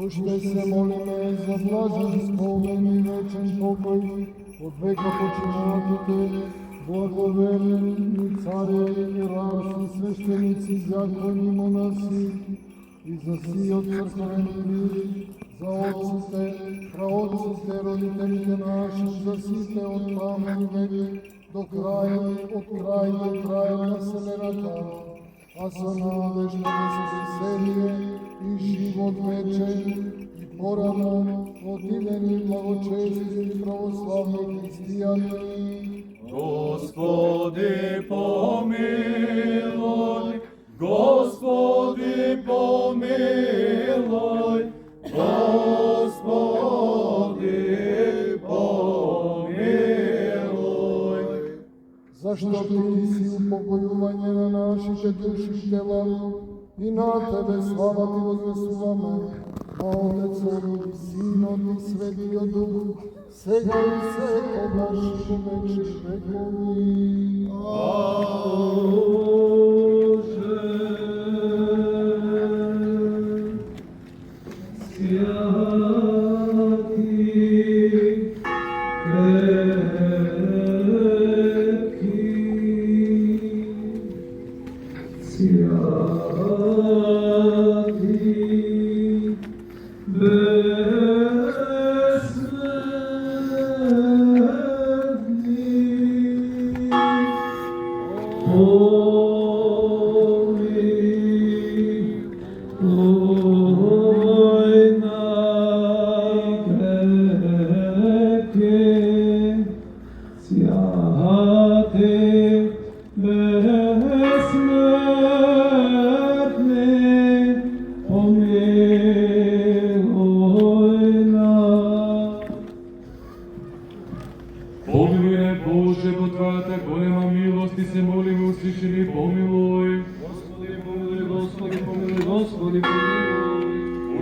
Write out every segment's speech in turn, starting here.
Уште се молиме за блажен спомен и вечен покој од века починатите, благоверени царе и раси, свештеници, закони, монаси и за сиот црквен мир, за отците, праотците, родителите наши, за сите од камен век до крај на вселената, а со надежда на спасение и живот вечен и порано отидени благочестни православни христијани. Господи помилуј, Господи помилуј, Господи помилуј. Зашто Ти си упокојување на нашите души и тела, и на Тебе слава Ти вознесуваме, а Отецот и Синот и Светиот Дух, сега и секогаш и во вечни векови. Помилуј, Боже, по Твојата голема милост и се молиме, услиши ни, помилуј. Господи, помилуј, Господи, помилуј, Господи, помилуј.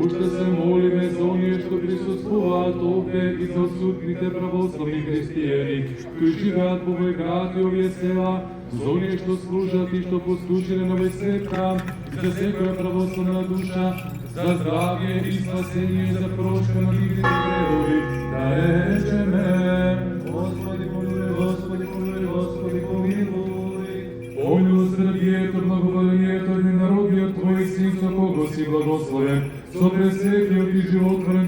Уште се молиме за оние што присуствуваат овде и за отсутните православни христијани, кои живеат по овој град и овие села, за оние што служат и што послушиле на овој свет храм, за секоја православна душа, за здравје и спасение, за прошка на нивните гревови, да речеме: Господи, помилуј, Господи, помилуј, Господи, помилуј. Помилуј Србијето, благоволението и народиот Твој Син, со кого си благословен, со пресветиот и животворен